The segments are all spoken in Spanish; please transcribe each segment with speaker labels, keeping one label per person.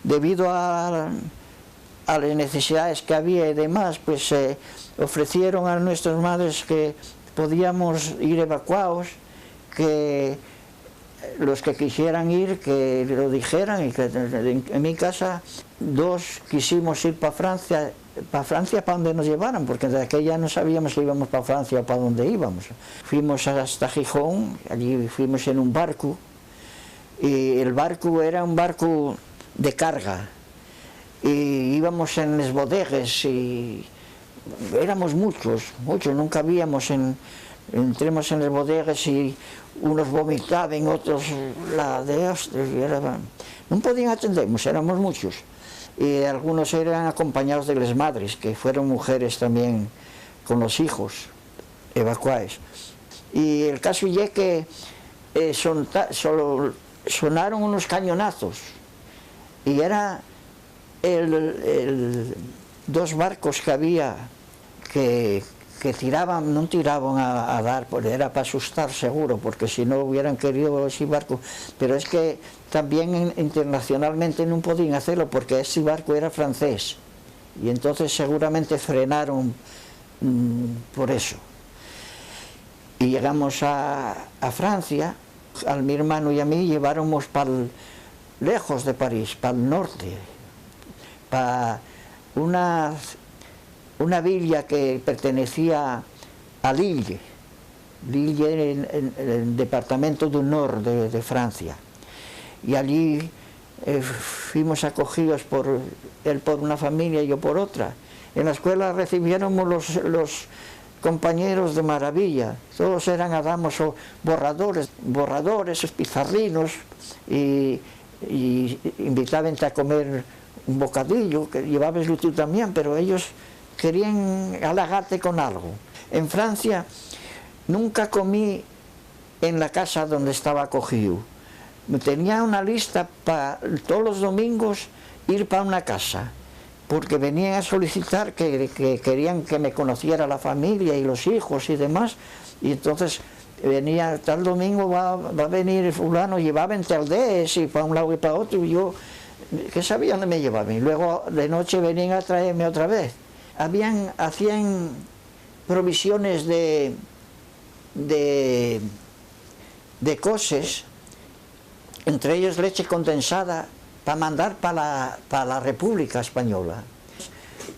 Speaker 1: debido a las necesidades que había y demás, pues ofrecieron a nuestras madres que podíamos ir evacuados, que los que quisieran ir, que lo dijeran, y que en mi casa 2 quisimos ir para Francia para donde nos llevaran, porque de aquella no sabíamos si íbamos para Francia o para dónde íbamos. Fuimos hasta Gijón, allí fuimos en un barco, y el barco era un barco de carga, y íbamos en las bodegas, y éramos muchos, nunca habíamos entremos en las bodegas y unos vomitaban, otros la de no podían atendernos, éramos muchos, y algunos eran acompañados de las madres, que fueron mujeres también con los hijos evacuados. Y el caso es que sonaron unos cañonazos, y era 2 barcos que había que tiraban, no tiraban a dar, porque era para asustar seguro, porque si no hubieran querido ese barco, pero es que también internacionalmente no podían hacerlo, porque ese barco era francés, y entonces seguramente frenaron por eso. Y llegamos a Francia, a mi hermano y a mí lleváramos lejos de París, para el norte, para una villa que pertenecía a Lille en el departamento del norte de Francia, y allí fuimos acogidos él por una familia y yo por otra. En la escuela recibiéramos los compañeros de maravilla, todos eran adamos o borradores, pizarrinos, y invitaban a comer un bocadillo, que llevabas tú también, pero ellos querían halagarte con algo. En Francia nunca comí en la casa donde estaba acogido. Tenía una lista para todos los domingos ir para una casa, porque venían a solicitar que querían que me conociera la familia y los hijos y demás, y entonces venía tal domingo va a venir fulano, llevaba entre aldeas y para un lado y para otro, y yo que sabía dónde me llevaban, y luego de noche venían a traerme otra vez. Hacían provisiones de cosas, entre ellos leche condensada, para mandar para la República Española.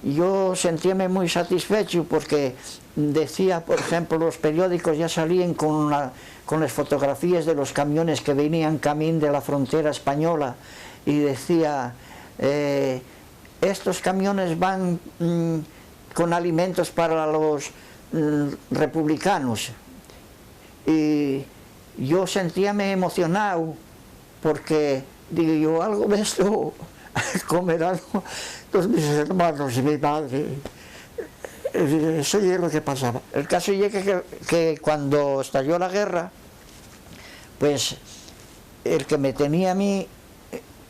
Speaker 1: Yo sentíame muy satisfecho porque decía, por ejemplo, los periódicos ya salían con las fotografías de los camiones que venían camino de la frontera española, y decía, estos camiones van con alimentos para los republicanos. Y yo sentíame emocionado, porque digo yo, algo de esto comerán todos mis hermanos y mi madre. Eso es lo que pasaba. El caso es que cuando estalló la guerra, pues el que me tenía a mí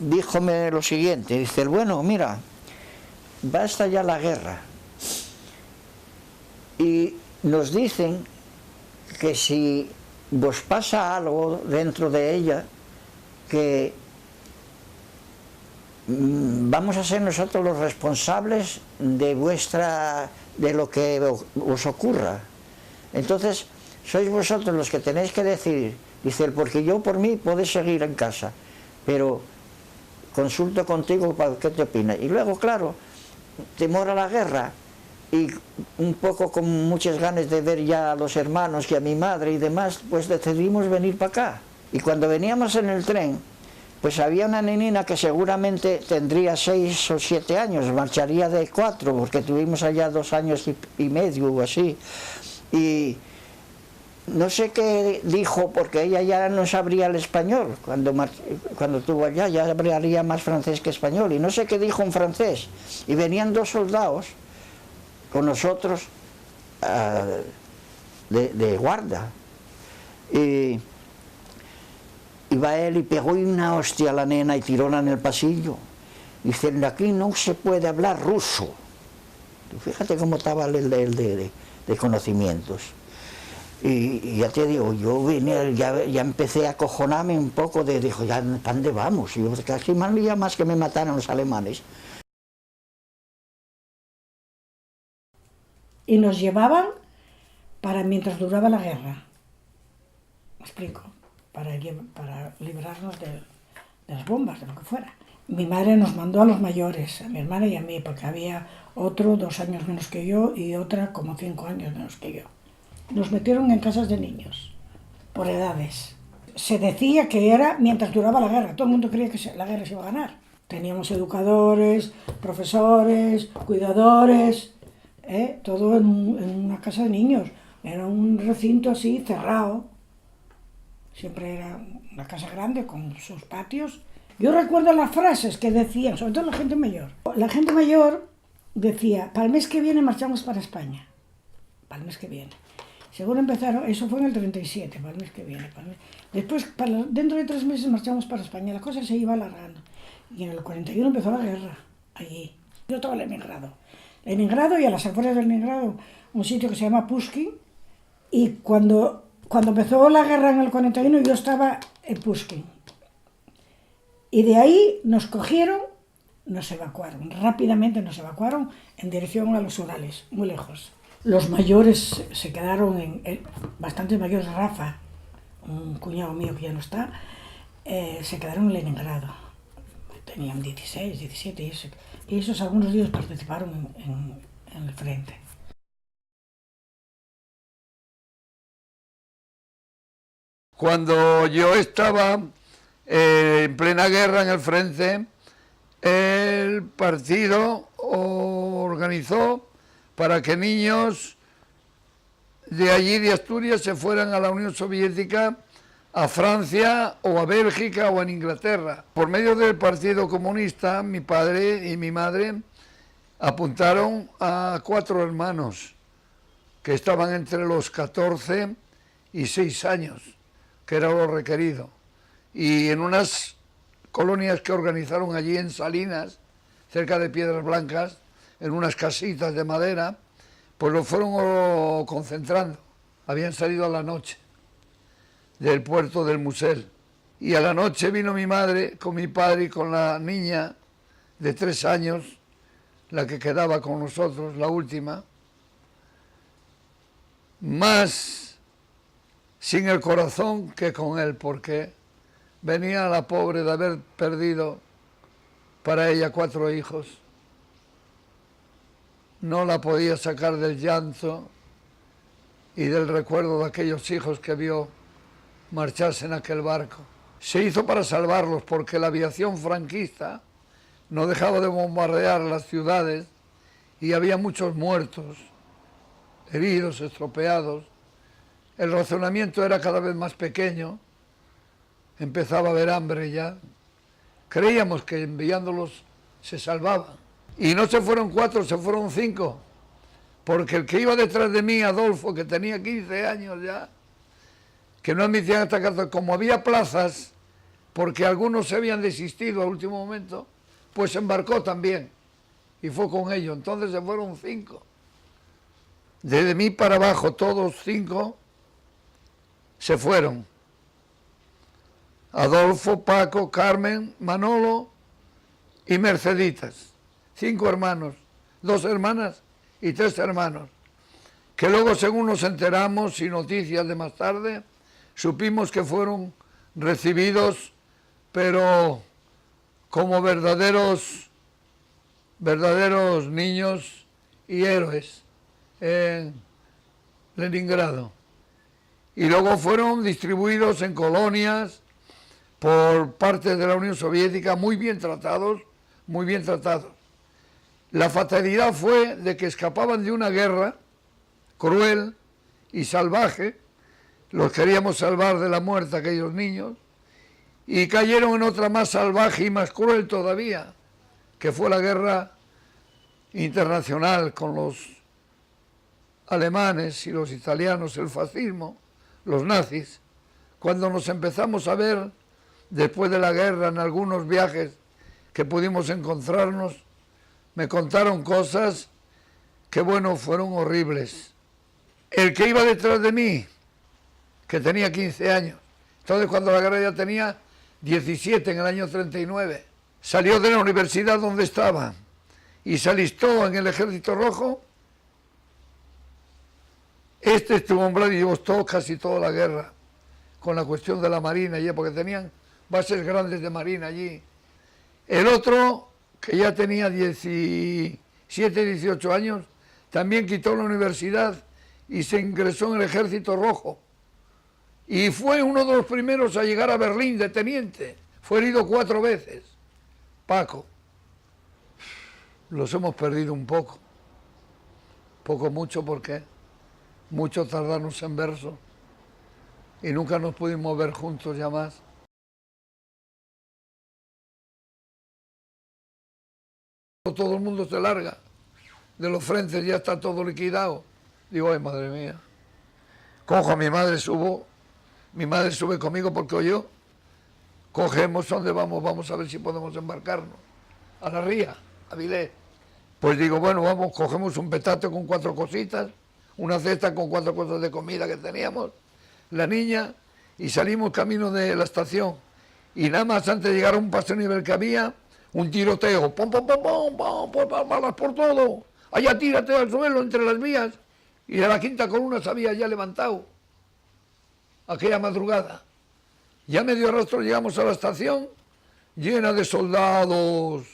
Speaker 1: díjome lo siguiente, dice, bueno, mira, va a estallar la guerra y nos dicen que si vos pasa algo dentro de ella, que vamos a ser nosotros los responsables de lo que os ocurra. Entonces sois vosotros los que tenéis que decidir. Dice, porque yo por mí puedo seguir en casa, pero consulto contigo para qué te opinas. Y luego, claro, temor a la guerra y un poco con muchas ganas de ver ya a los hermanos y a mi madre y demás, pues decidimos venir para acá. Y cuando veníamos en el tren, pues había una nenina que seguramente tendría 6 o 7 años, marcharía de 4, porque tuvimos allá 2 años y medio o así. Y no sé qué dijo, porque ella ya no sabría el español, cuando estuvo allá ya hablaría más francés que español, y no sé qué dijo en francés. Y venían 2 soldados con nosotros de guarda. Y va él y pegó una hostia a la nena y tiróla en el pasillo. Dicen, aquí no se puede hablar ruso. Fíjate cómo estaba el de conocimientos. Y ya te digo, yo vine, ya empecé a acojonarme un poco dijo, ya, ¿para dónde vamos? Y yo casi más que me mataron los alemanes.
Speaker 2: Y nos llevaban para mientras duraba la guerra. Me explico, para librarnos de las bombas, de lo que fuera. Mi madre nos mandó a los mayores, a mi hermana y a mí, porque había otro 2 años menos que yo y otra como 5 años menos que yo. Nos metieron en casas de niños, por edades. Se decía que era mientras duraba la guerra, todo el mundo creía que la guerra se iba a ganar. Teníamos educadores, profesores, cuidadores, todo en una casa de niños. Era un recinto así, cerrado. Siempre era una casa grande con sus patios. Yo recuerdo las frases que decían, sobre todo la gente mayor. La gente mayor decía, para el mes que viene marchamos para España. Para el mes que viene. Según empezaron, eso fue en el 37, para el mes que viene. Después, dentro de 3 meses marchamos para España. La cosa se iba alargando. Y en el 41 empezó la guerra, allí. Yo estaba en Leningrado. Leningrado y a las afueras de Leningrado, un sitio que se llama Pushkin. Y cuando empezó la guerra en el 41 yo estaba en Pushkin. Y de ahí nos cogieron, nos evacuaron, rápidamente nos evacuaron en dirección a los Urales, muy lejos. Los mayores se quedaron, bastante mayores, Rafa, un cuñado mío que ya no está, se quedaron en Leningrado. Tenían 16, 17 y esos algunos de ellos participaron en el frente.
Speaker 3: Cuando yo estaba en plena guerra en el frente, el partido organizó para que niños de allí, de Asturias, se fueran a la Unión Soviética, a Francia o a Bélgica o en Inglaterra. Por medio del Partido Comunista, mi padre y mi madre apuntaron a 4 hermanos que estaban entre los 14 y 6 años, que era lo requerido. Y en unas colonias que organizaron allí en Salinas, cerca de Piedras Blancas, en unas casitas de madera, pues lo fueron concentrando. Habían salido a la noche del puerto del Musel. Y a la noche vino mi madre con mi padre y con la niña de 3 años, la que quedaba con nosotros, la última, más sin el corazón que con él, porque venía la pobre de haber perdido para ella 4 hijos. No la podía sacar del llanto y del recuerdo de aquellos hijos que vio marcharse en aquel barco. Se hizo para salvarlos porque la aviación franquista no dejaba de bombardear las ciudades y había muchos muertos, heridos, estropeados. El racionamiento era cada vez más pequeño, empezaba a haber hambre ya. Creíamos que enviándolos se salvaban. Y no se fueron 4, se fueron 5, porque el que iba detrás de mí, Adolfo, que tenía 15 años ya, que no admitían hasta 14, como había plazas, porque algunos se habían desistido al último momento, pues se embarcó también, y fue con ellos. Entonces se fueron 5. Desde mí para abajo, todos 5 se fueron. Adolfo, Paco, Carmen, Manolo y Merceditas. 5 hermanos, 2 hermanas y 3 hermanos, que luego, según nos enteramos y noticias de más tarde, supimos que fueron recibidos, pero como verdaderos niños y héroes en Leningrado. Y luego fueron distribuidos en colonias por parte de la Unión Soviética, muy bien tratados, muy bien tratados. La fatalidad fue de que escapaban de una guerra cruel y salvaje, los queríamos salvar de la muerte aquellos niños, y cayeron en otra más salvaje y más cruel todavía, que fue la guerra internacional con los alemanes y los italianos, el fascismo, los nazis. Cuando nos empezamos a ver, después de la guerra, en algunos viajes que pudimos encontrarnos, me contaron cosas que, bueno, fueron horribles. El que iba detrás de mí que tenía 15 años. Entonces cuando la guerra ya tenía 17 en el año 39. Salió de la universidad donde estaba y se alistó en el Ejército Rojo. Este estuvo en Vladivostok casi toda la guerra, con la cuestión de la marina, ya porque tenían bases grandes de marina allí. El otro, que ya tenía 17, 18 años, también quitó la universidad y se ingresó en el Ejército Rojo. Y fue uno de los primeros a llegar a Berlín de teniente. Fue herido 4 veces. Paco. Los hemos perdido un poco. Poco, mucho, porque mucho tardarnos en verso. Y nunca nos pudimos ver juntos ya más. Todo el mundo se larga. De los frentes ya está todo liquidado. Digo, ay, madre mía. Cojo a mi madre, subo. Mi madre sube conmigo porque oyó. Cogemos, ¿dónde vamos? Vamos a ver si podemos embarcarnos. A la ría, a Vilés. Pues digo, bueno, vamos, cogemos un petate con 4 cositas, una cesta con 4 cosas de comida que teníamos, la niña, y salimos camino de la estación. Y nada más antes de llegar a un paseo nivel que había, un tiroteo, pom, pom, pom, pom, pom, pom, balas por todo. Allá tírate al suelo entre las vías. Y de la quinta columna se había ya levantado. Aquella madrugada. Ya medio rastro llegamos a la estación, llena de soldados,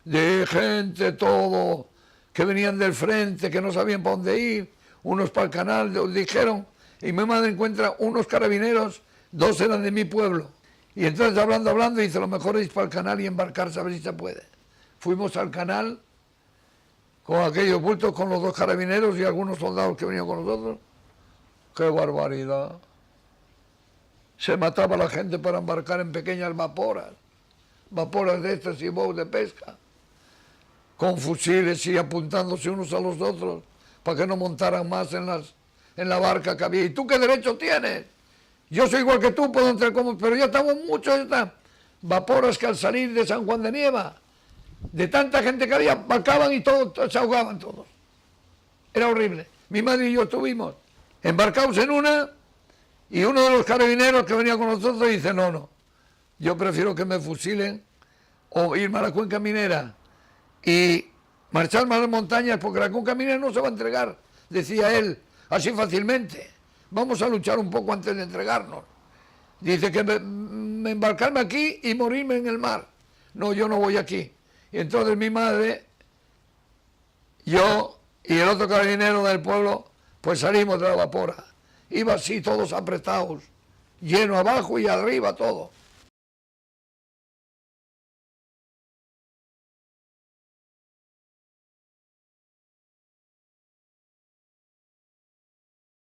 Speaker 3: de gente, todo, que venían del frente, que no sabían para dónde ir, unos para el canal, dijeron, y mi madre encuentra unos carabineros, 2 eran de mi pueblo. Y entonces hablando, dice, lo mejor es ir para el canal y embarcarse a ver si se puede. Fuimos al canal, con aquellos bultos, con los 2 carabineros y algunos soldados que venían con nosotros. ¡Qué barbaridad! Se mataba la gente para embarcar en pequeñas vaporas de estas y bows de pesca, con fusiles y apuntándose unos a los otros para que no montaran más en la barca que había. ¿Y tú qué derecho tienes? Yo soy igual que tú, puedo entrar como... Pero ya estamos muchos estas vaporas que al salir de San Juan de Nieva, de tanta gente que había, embarcaban y todos se ahogaban todos. Era horrible. Mi madre y yo estuvimos embarcados en una, y uno de los carabineros que venía con nosotros dice, no, yo prefiero que me fusilen o irme a la cuenca minera y marcharme a las montañas, porque la cuenca minera no se va a entregar, decía él, así fácilmente. Vamos a luchar un poco antes de entregarnos. Dice que me embarcarme aquí y morirme en el mar. No, yo no voy aquí. Y entonces mi madre, yo y el otro carabinero del pueblo, pues salimos de la vapora. Iba así todos apretados, lleno abajo y arriba todo.